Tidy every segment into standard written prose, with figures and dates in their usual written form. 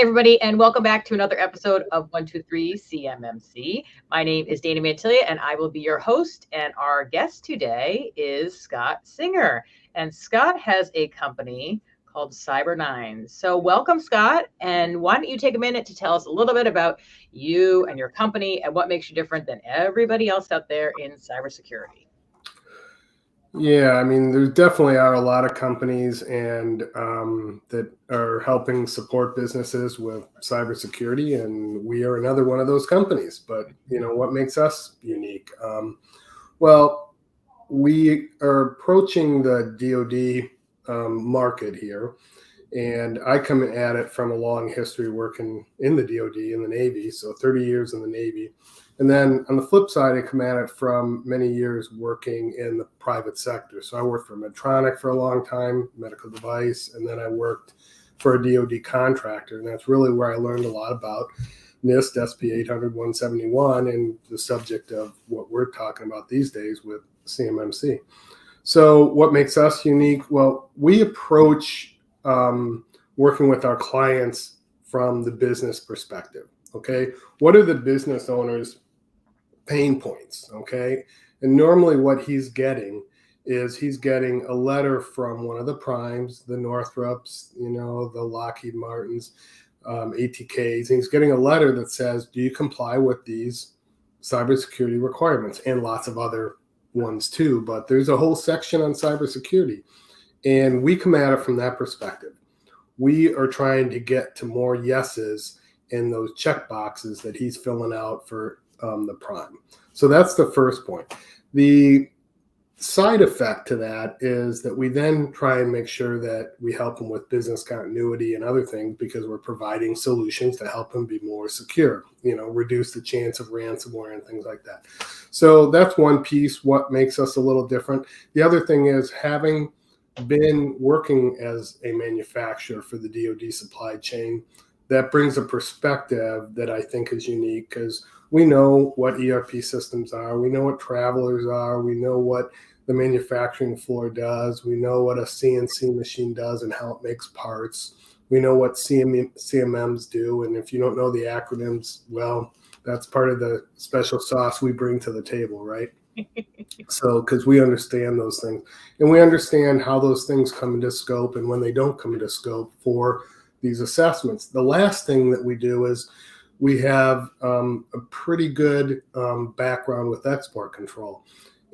everybody, and welcome back to another episode of 123 CMMC. My name is Dana Mantilia, and I will be your host. And our guest today is Scott Singer. And Scott has a company called Cyber9. So welcome, Scott. And why don't you take a minute to tell us a little bit about you and your company and what makes you different than everybody else out there in cybersecurity? Yeah, I mean, there definitely are a lot of companies and that are helping support businesses with cybersecurity, and we are another one of those companies. But what makes us unique? Well, we are approaching the DoD market here, and I come at it from a long history working in the DoD in the Navy, so 30 years in the Navy. And then on the flip side, I come at it from many years working in the private sector. So I worked for Medtronic for a long time, medical device, and then I worked for a DoD contractor. And that's really where I learned a lot about NIST, SP 800, 171, and the subject of what we're talking about these days with CMMC. So what makes us unique? Well, we approach working with our clients from the business perspective. Okay, what are the business owners' pain points? Okay, and normally what he's getting is he's getting a letter from one of the primes, the Northrops, the Lockheed Martins, ATKs, and he's getting a letter that says, do you comply with these cybersecurity requirements? And lots of other ones too, but there's a whole section on cybersecurity, and we come at it from that perspective. We are trying to get to more yeses in those check boxes that he's filling out for the prime. So that's the first point. The side effect to that is that we then try and make sure that we help them with business continuity and other things, because we're providing solutions to help them be more secure, reduce the chance of ransomware and things like that. So that's one piece, what makes us a little different. The other thing is, having been working as a manufacturer for the DoD supply chain, that brings a perspective that I think is unique, because we know what ERP systems are, we know what travelers are, we know what the manufacturing floor does, we know what a CNC machine does and how it makes parts, we know what CMMs do, and if you don't know the acronyms, well, that's part of the special sauce we bring to the table, right? So, because we understand those things, and we understand how those things come into scope and when they don't come into scope for these assessments. The last thing that we do is we have a pretty good background with export control.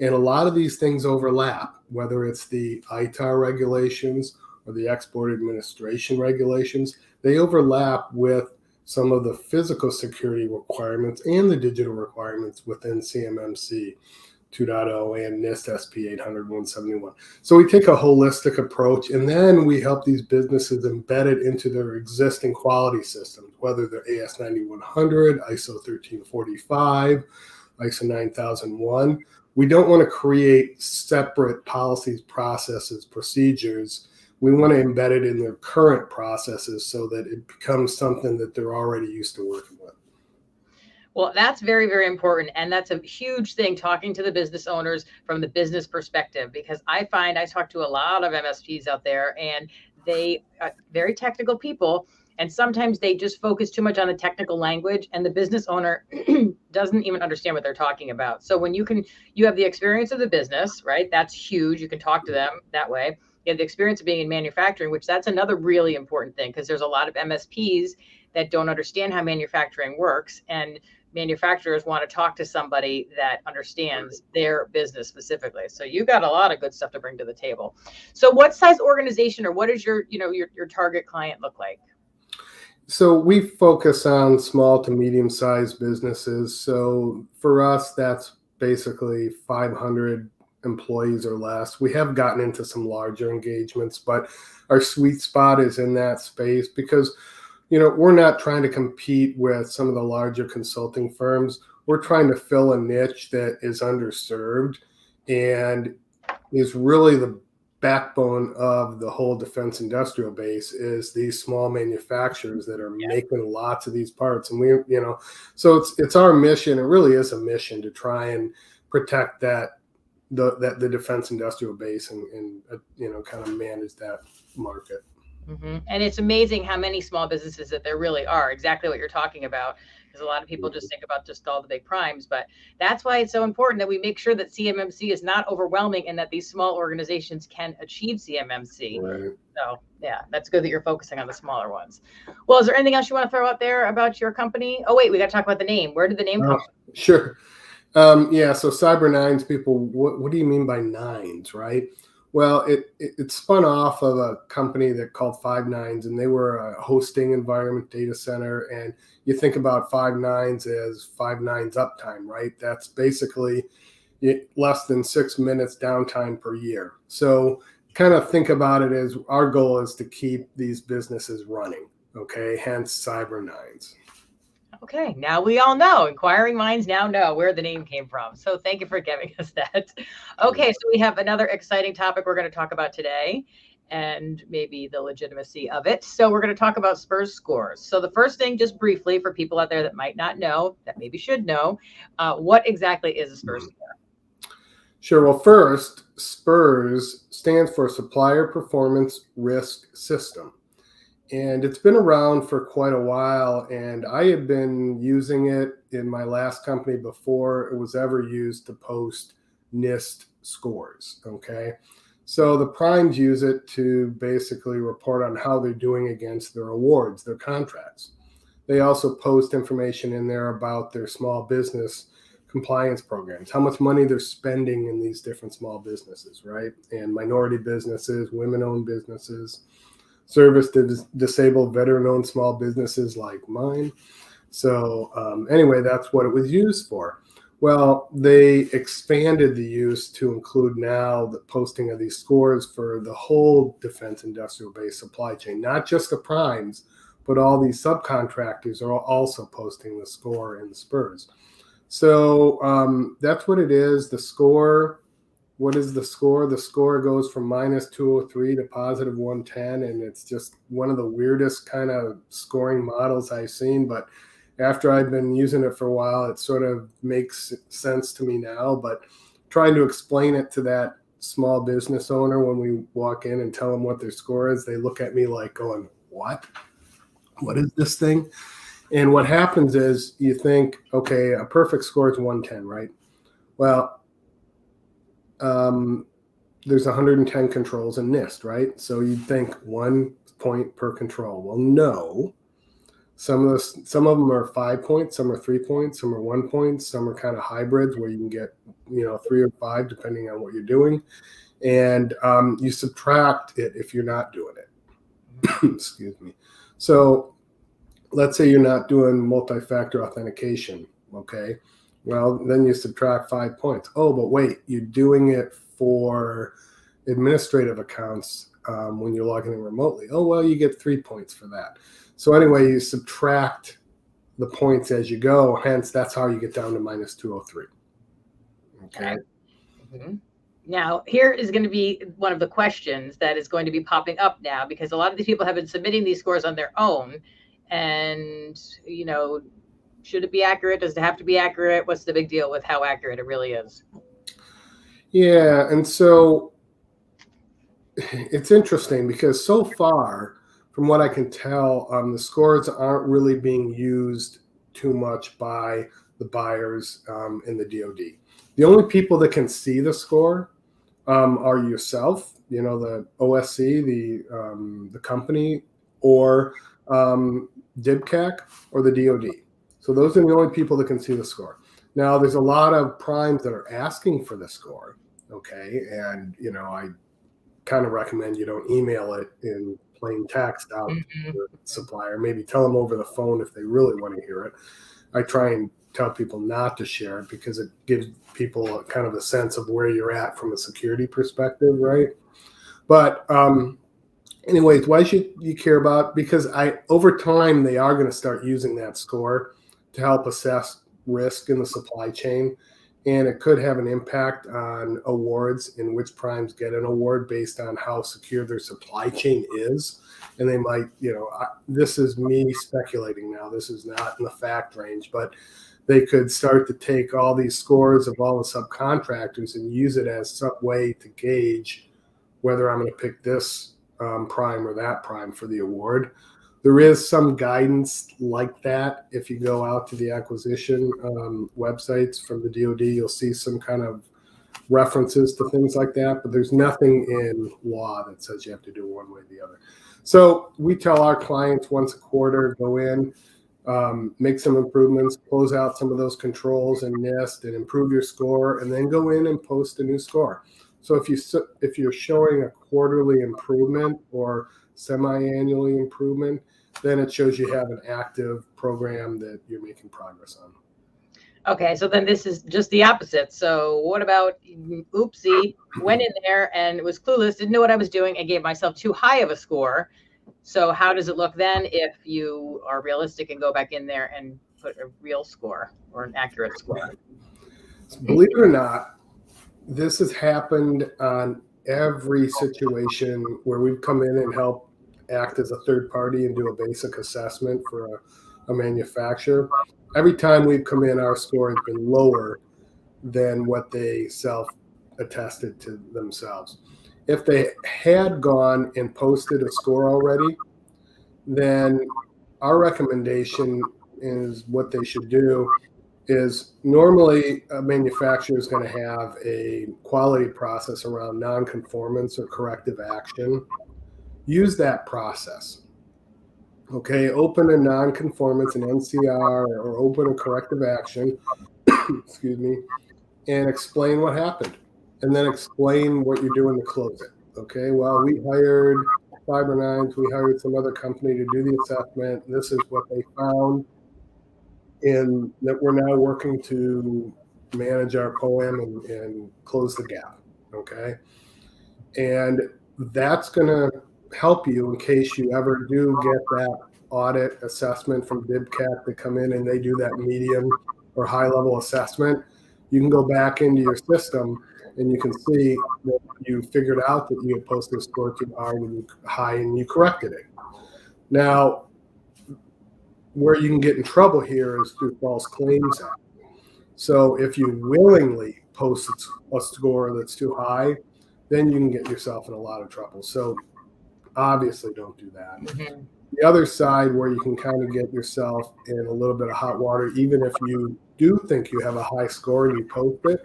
And a lot of these things overlap, whether it's the ITAR regulations or the export administration regulations. They overlap with some of the physical security requirements and the digital requirements within CMMC 2.0 and NIST SP 800, 171. So we take a holistic approach, and then we help these businesses embed it into their existing quality systems, whether they're AS 9100, ISO 1345, ISO 9001. We don't want to create separate policies, processes, procedures. We want to embed it in their current processes so that it becomes something that they're already used to working with. Well, that's very, very important. And that's a huge thing, talking to the business owners from the business perspective, because I find I talk to a lot of MSPs out there, and they are very technical people. And sometimes they just focus too much on the technical language, and the business owner doesn't even understand what they're talking about. So when you have the experience of the business, right? That's huge. You can talk to them that way. You have the experience of being in manufacturing, which that's another really important thing, because there's a lot of MSPs that don't understand how manufacturing works, and manufacturers want to talk to somebody that understands their business specifically. So you got a lot of good stuff to bring to the table. So what size organization, or what does your target client look like? So we focus on small to medium-sized businesses. So for us, that's basically 500 employees or less. We have gotten into some larger engagements, but our sweet spot is in that space, because we're not trying to compete with some of the larger consulting firms. We're trying to fill a niche that is underserved and is really the backbone of the whole defense industrial base, is these small manufacturers that are making lots of these parts. And so it's our mission. It really is a mission to try and protect the defense industrial base and kind of manage that market. And it's amazing how many small businesses that there really are, exactly what you're talking about, because a lot of people just think about just all the big primes, but that's why it's so important that we make sure that CMMC is not overwhelming and that these small organizations can achieve CMMC. Right. So yeah, that's good that you're focusing on the smaller ones. Well, is there anything else you want to throw out there about your company? Oh wait, we got to talk about the name. Where did the name come from? Sure. Yeah, so Cyber Nines, people, what do you mean by nines, right? Well, it spun off of a company that called Five Nines, and they were a hosting environment data center. And you think about Five Nines as 5 nines uptime, right? That's basically less than 6 minutes downtime per year. So kind of think about it as our goal is to keep these businesses running, okay? Hence Cyber Nines. Okay, now we all know. Inquiring minds now know where the name came from. So thank you for giving us that. Okay, so we have another exciting topic we're going to talk about today and maybe the legitimacy of it. So we're going to talk about SPRS scores. So the first thing, just briefly for people out there that might not know, that maybe should know, what exactly is a SPRS score? Sure. Well, first, SPRS stands for Supplier Performance Risk System. And it's been around for quite a while. And I had been using it in my last company before it was ever used to post NIST scores. Okay. So the primes use it to basically report on how they're doing against their awards, their contracts. They also post information in there about their small business compliance programs, how much money they're spending in these different small businesses, right? And minority businesses, women-owned businesses, service to disabled veteran-owned small businesses like mine. So anyway, that's what it was used for. Well, they expanded the use to include now the posting of these scores for the whole defense industrial base supply chain, not just the primes, but all these subcontractors are also posting the score in the SPRS. So that's what it is. The score. What is the score? The score goes from -203 to +110, and it's just one of the weirdest kind of scoring models I've seen. But after I've been using it for a while, it sort of makes sense to me now. But trying to explain it to that small business owner when we walk in and tell them what their score is, they look at me like going, "What? What is this thing?" And what happens is you think, okay, a perfect score is 110, right? Well, there's 110 controls in NIST, right? So you'd think 1 point per control. Well, no. Some of them are 5 points, some are 3 points, some are 1 point, some are kind of hybrids where you can get 3 or 5 depending on what you're doing, and you subtract it if you're not doing it. Excuse me. So let's say you're not doing multi-factor authentication. Okay. Well, then you subtract 5 points. Oh, but wait, you're doing it for administrative accounts when you're logging in remotely. Oh, well, you get 3 points for that. So anyway, you subtract the points as you go. Hence, that's how you get down to -203. Okay. Now, here is going to be one of the questions that is going to be popping up now, because a lot of these people have been submitting these scores on their own. And, should it be accurate? Does it have to be accurate? What's the big deal with how accurate it really is? Yeah. And so it's interesting because so far, from what I can tell, the scores aren't really being used too much by the buyers in the DoD. The only people that can see the score are yourself, the OSC, the company, or DIBCAC or the DoD. So those are the only people that can see the score. Now, there's a lot of primes that are asking for the score, okay? And, I kind of recommend you don't email it in plain text out to the supplier. Maybe tell them over the phone if they really want to hear it. I try and tell people not to share it because it gives people kind of a sense of where you're at from a security perspective, right? But anyways, why should you care about? Because over time, they are going to start using that score to help assess risk in the supply chain. And it could have an impact on awards and which primes get an award based on how secure their supply chain is. And they might, this is me speculating now. This is not in the fact range, but they could start to take all these scores of all the subcontractors and use it as some way to gauge whether I'm going to pick this prime or that prime for the award. There is some guidance like that. If you go out to the acquisition websites from the DoD, you'll see some kind of references to things like that, but there's nothing in law that says you have to do one way or the other. So we tell our clients once a quarter, go in, make some improvements, close out some of those controls and NIST and improve your score, and then go in and post a new score. So if you're showing a quarterly improvement or semi-annually improvement, then it shows you have an active program that you're making progress on. Okay, so then this is just the opposite. So what about, oopsie, went in there and was clueless, didn't know what I was doing, and gave myself too high of a score. So how does it look then if you are realistic and go back in there and put a real score or an accurate score? Believe it or not, this has happened on every situation where we've come in and helped act as a third party and do a basic assessment for a manufacturer. Every time we've come in, our score has been lower than what they self-attested to themselves. If they had gone and posted a score already, then our recommendation is what they should do is normally a manufacturer is going to have a quality process around non-conformance or corrective action. Use that process. Okay, open a non-conformance, an NCR, or open a corrective action, excuse me, and explain what happened. And then explain what you're doing to close it. Okay, well, we hired Fiber9, we hired some other company to do the assessment. This is what they found. And that we're now working to manage our POAM and close the gap, okay? And that's going to help you in case you ever do get that audit assessment from DIBCAT to come in and they do that medium or high-level assessment. You can go back into your system and you can see that you figured out that you had posted a score too high and you corrected it. Now, where you can get in trouble here is through False Claims Act. So if you willingly post a score that's too high, then you can get yourself in a lot of trouble. So obviously don't do that. Mm-hmm. The other side where you can kind of get yourself in a little bit of hot water, even if you do think you have a high score and you post it,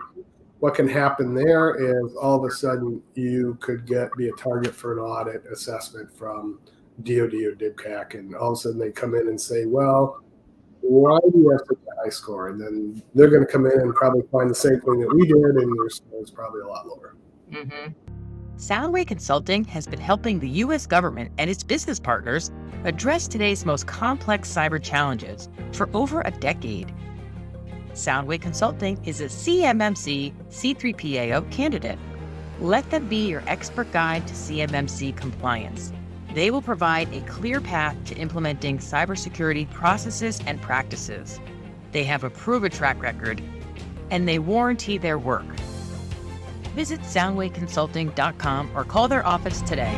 what can happen there is all of a sudden you could be a target for an audit assessment from DoD or DIBCAT, and all of a sudden they come in and say, well, why do you have such a high score? And then they're going to come in and probably find the same thing that we did, and their score is probably a lot lower. Mm-hmm. Soundway Consulting has been helping the U.S. government and its business partners address today's most complex cyber challenges for over a decade. Soundway Consulting is a CMMC C3PAO candidate. Let them be your expert guide to CMMC compliance. They will provide a clear path to implementing cybersecurity processes and practices. They have a proven track record, and they warranty their work. Visit soundwayconsulting.com or call their office today.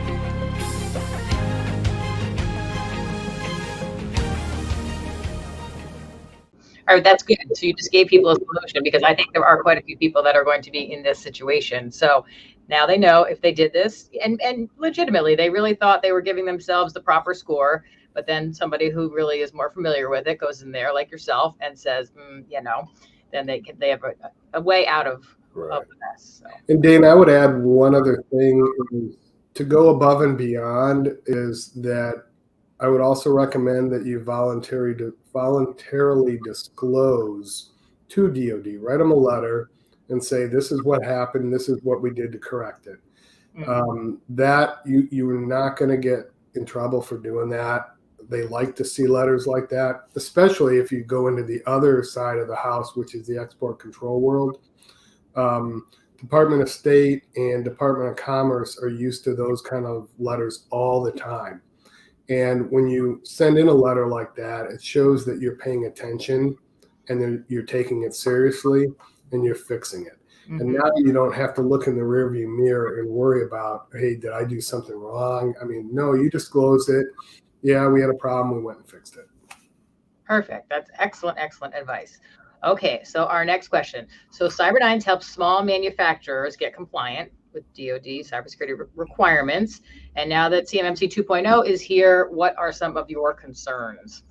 All right, that's good. So you just gave people a solution, because I think there are quite a few people that are going to be in this situation. So now they know if they did this, and legitimately, they really thought they were giving themselves the proper score, but then somebody who really is more familiar with it goes in there, like yourself, and says, then they have a way out of the mess. So. And Dane, I would add one other thing is to go above and beyond is that I would also recommend that you voluntarily disclose to DoD, write them a letter and say, this is what happened, this is what we did to correct it. Mm-hmm. That you are not going to get in trouble for doing that. They like to see letters like that, especially if you go into the other side of the house, which is the export control world. Department of State and Department of Commerce are used to those kind of letters all the time. And when you send in a letter like that, it shows that you're paying attention and you're taking it seriously and you're fixing it. Mm-hmm. And now you don't have to look in the rearview mirror and worry about, hey, did I do something wrong? I mean, no, you disclosed it. Yeah, we had a problem. We went and fixed it. Perfect. That's excellent, excellent advice. Okay, so our next question. So Cyber9 helps small manufacturers get compliant. with DoD cybersecurity requirements. And now that CMMC 2.0 is here, what are some of your concerns?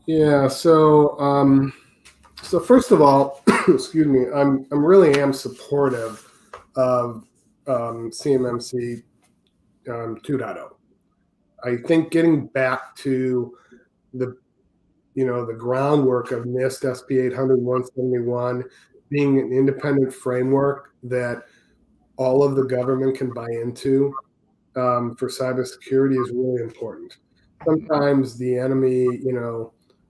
Yeah, so first of all, excuse me, I'm really am supportive of CMMC 2.0. I think getting back to the the groundwork of NIST SP 800-171 being an independent framework that all of the government can buy into for cybersecurity is really important. Sometimes the enemy,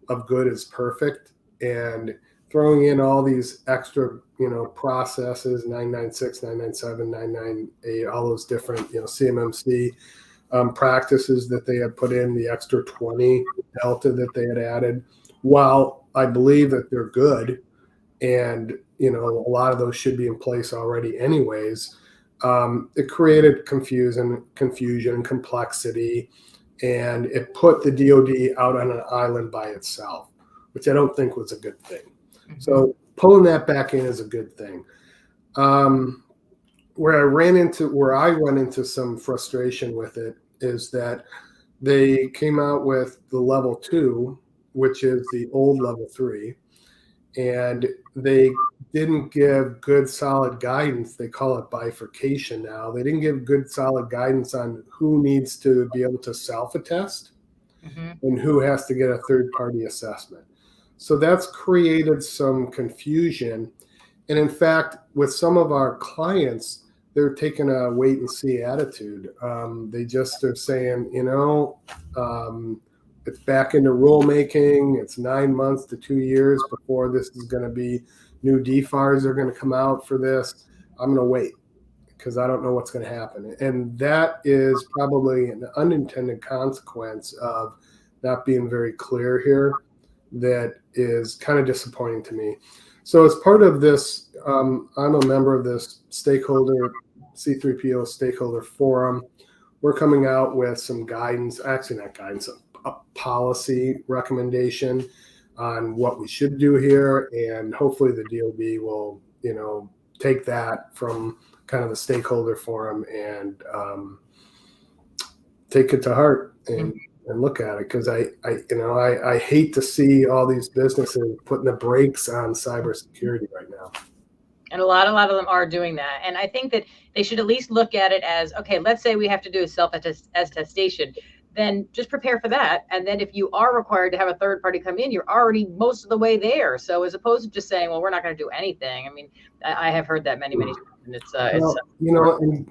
of good is perfect, and throwing in all these extra, processes, 996, 997, 998, all those different, CMMC practices that they had put in, the extra 20 delta that they had added. While I believe that they're good, and a lot of those should be in place already anyways, it created confusion, complexity, and it put the DoD out on an island by itself, which I don't think was a good thing. Mm-hmm. So pulling that back in is a good thing. Where I run into some frustration with it is that they came out with the level 2, which is the old level 3, and they didn't give good solid guidance. They call it bifurcation now. They didn't give good solid guidance on who needs to be able to self-attest and who has to get a third-party assessment. So that's created some confusion. And in fact, with some of our clients, they're taking a wait and see attitude. They just are saying, it's back into rulemaking. It's 9 months to 2 years before this is going to be new DFARs are going to come out for this. I'm going to wait because I don't know what's going to happen. And that is probably an unintended consequence of not being very clear here. That is kind of disappointing to me. So as part of this, I'm a member of this C3PO stakeholder forum. We're coming out with some guidance, actually not guidance, a policy recommendation on what we should do here. And hopefully the DoD will, take that from kind of the stakeholder forum and take it to heart and look at it. Because I hate to see all these businesses putting the brakes on cybersecurity right now. And a lot of them are doing that. And I think that they should at least look at it as, okay, let's say we have to do a self-attestation. Then just prepare for that. And then if you are required to have a third party come in, you're already most of the way there. So as opposed to just saying, well, we're not going to do anything. I mean, I have heard that many times. And it's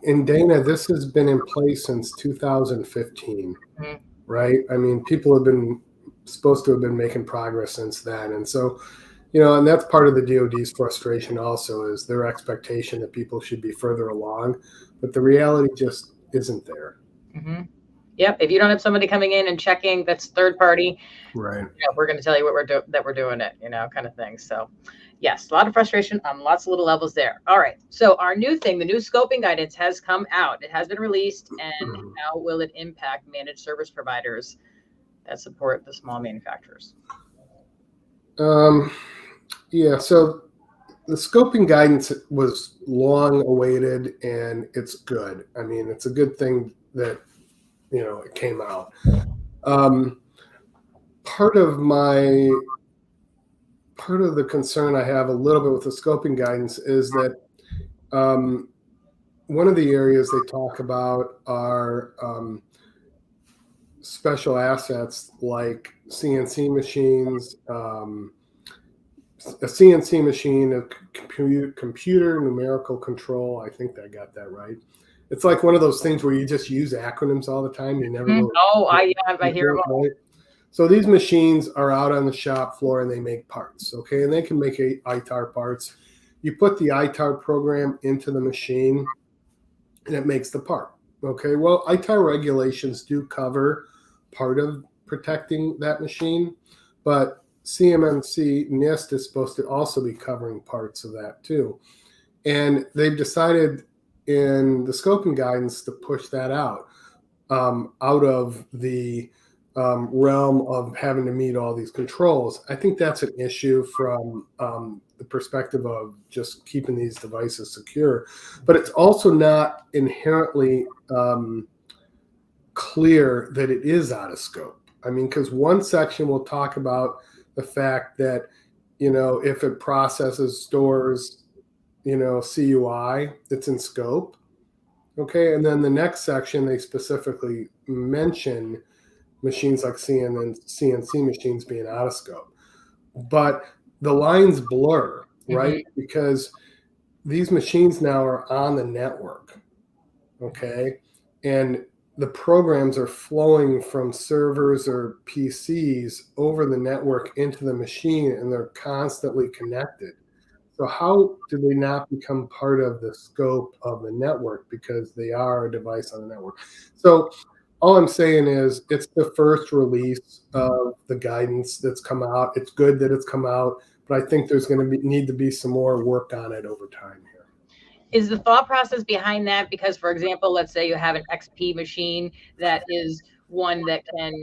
and Dana, this has been in place since 2015, right? I mean, people have been supposed to have been making progress since then. And so, and that's part of the DoD's frustration also, is their expectation that people should be further along, but the reality just isn't there. Mm-hmm. Yep. If you don't have somebody coming in and checking, that's third party. Right. We're going to tell you what we're doing it, kind of thing. So yes, a lot of frustration on lots of little levels there. All right. So our new thing, the new scoping guidance has come out. It has been released. And how will it impact managed service providers that support the small manufacturers? Yeah. So the scoping guidance was long awaited, and it's good. I mean, it's a good thing that it came out. Part of the concern I have a little bit with the scoping guidance is that one of the areas they talk about are special assets like CNC machines, a CNC machine, a computer numerical control. I think I got that right. It's like one of those things where you just use acronyms all the time. You never know. I hear about it. So these machines are out on the shop floor and they make parts, okay? And they can make ITAR parts. You put the ITAR program into the machine and it makes the part, okay? Well, ITAR regulations do cover part of protecting that machine, but CMMC NIST is supposed to also be covering parts of that too. And they've decided in the scoping guidance to push that out of the realm of having to meet all these controls. I think that's an issue from the perspective of just keeping these devices secure, but it's also not inherently clear that it is out of scope. I mean, because one section will talk about the fact that, if it processes, stores, CUI, it's in scope. Okay. And then the next section, they specifically mention machines like CNC machines being out of scope. But the lines blur, right? Mm-hmm. Because these machines now are on the network. Okay. And the programs are flowing from servers or PCs over the network into the machine, and they're constantly connected. So how do they not become part of the scope of the network because they are a device on the network? So all I'm saying is it's the first release of the guidance that's come out. It's good that it's come out, but I think there's going to need to be some more work on it over time here. Is the thought process behind that because, for example, let's say you have an XP machine that is one that can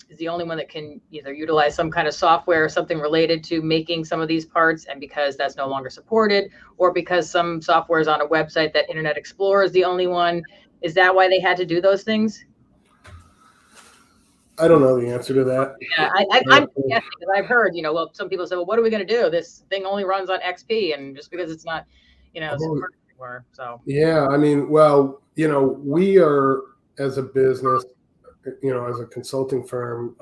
is the only one that can either utilize some kind of software or something related to making some of these parts, and because that's no longer supported, or because some software is on a website that Internet Explorer is the only one? Is that why they had to do those things? I don't know the answer to that. Yeah, I'm guessing because I've heard, well, some people say, well, what are we going to do? This thing only runs on XP, and just because it's not, supported anymore. So yeah, I mean, well, we are, as a business, as a consulting firm,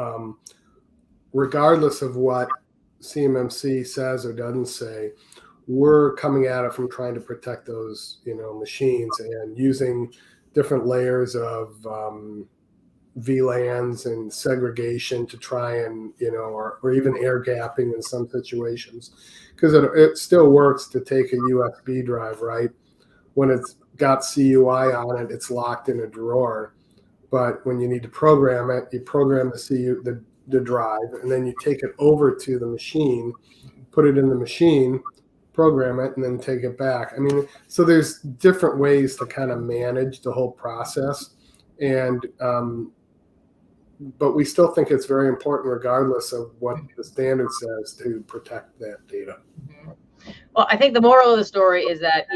regardless of what CMMC says or doesn't say, we're coming at it from trying to protect those, machines and using different layers of VLANs and segregation to try and, or even air gapping in some situations, because it still works to take a USB drive, right? When it's got CUI on it, it's locked in a drawer. But when you need to program it, you program the drive, and then you take it over to the machine, put it in the machine, program it, and then take it back. I mean, so there's different ways to kind of manage the whole process. And, but we still think it's very important, regardless of what the standard says, to protect that data. Well, I think the moral of the story is that,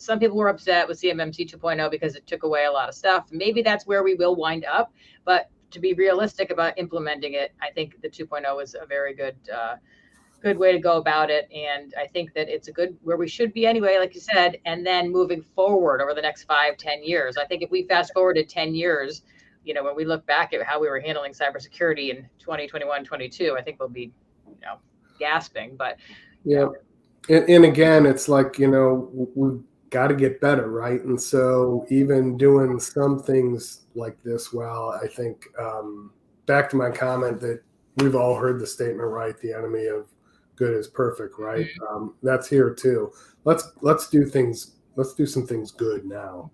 some people were upset with CMMC 2.0 because it took away a lot of stuff. Maybe that's where we will wind up. But to be realistic about implementing it, I think the 2.0 is a very good way to go about it. And I think that it's a good where we should be anyway, like you said, and then moving forward over the next 5-10 years. I think if we fast forwarded 10 years, when we look back at how we were handling cybersecurity in 2021, 22, I think we'll be, gasping. But yeah. And again, it's like, we've got to get better, right? And so even doing some things like this, well, I think back to my comment that we've all heard the statement, right? The enemy of good is perfect, right? That's here too. Let's do things. Let's do some things good now.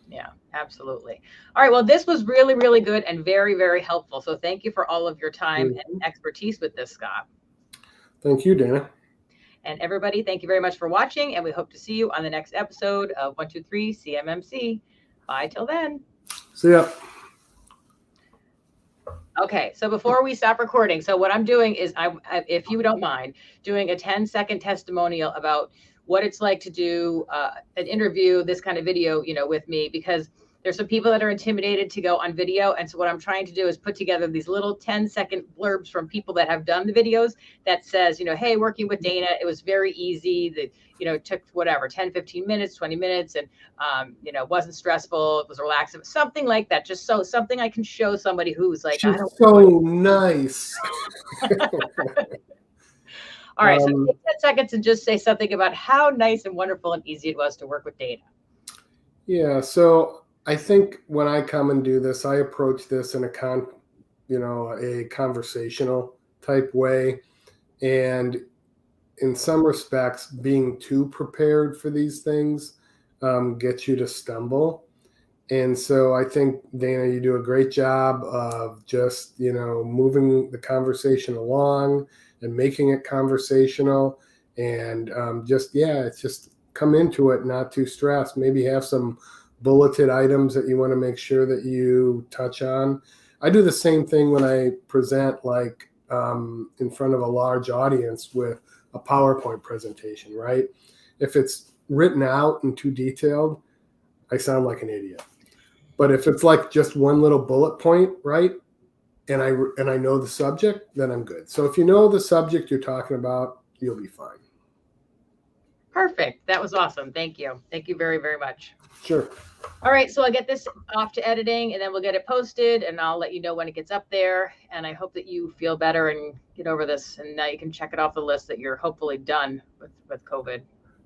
Yeah, absolutely. All right. Well, this was really, really good and very, very helpful. So thank you for all of your time and expertise with this, Scott. Thank you, Dana. And everybody, thank you very much for watching, and we hope to see you on the next episode of 123 CMMC. Bye till then. See ya. Okay, so before we stop recording, so what I'm doing is, I if you don't mind, doing a 10-second testimonial about what it's like to do an interview, this kind of video, with me, because there's some people that are intimidated to go on video. And so what I'm trying to do is put together these little 10-second blurbs from people that have done the videos that says, hey, working with Dana, it was very easy. That, it took whatever, 10, 15 minutes, 20 minutes. And, wasn't stressful. It was relaxing, something like that. Just so something I can show somebody who's like, she's so nice. All right. So take 10 seconds and just say something about how nice and wonderful and easy it was to work with Dana. Yeah. So I think when I come and do this, I approach this in a conversational type way. And in some respects, being too prepared for these things gets you to stumble. And so I think, Dana, you do a great job of just, moving the conversation along and making it conversational. And it's just come into it not too stressed. Maybe have some bulleted items that you want to make sure that you touch on. I do the same thing when I present, like in front of a large audience with a PowerPoint presentation, right? If it's written out and too detailed, I sound like an idiot. But if it's like just one little bullet point, right, and I know the subject, then I'm good. So if you know the subject you're talking about, you'll be fine. Perfect. That was awesome. Thank you. Thank you very, very much. Sure. All right, so I'll get this off to editing, and then we'll get it posted, and I'll let you know when it gets up there. And I hope that you feel better and get over this, and now you can check it off the list that you're hopefully done with COVID.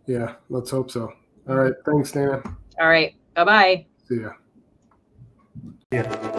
Yeah, let's hope so. All right. Thanks, Dana. All right. Bye-bye. See ya. Yeah.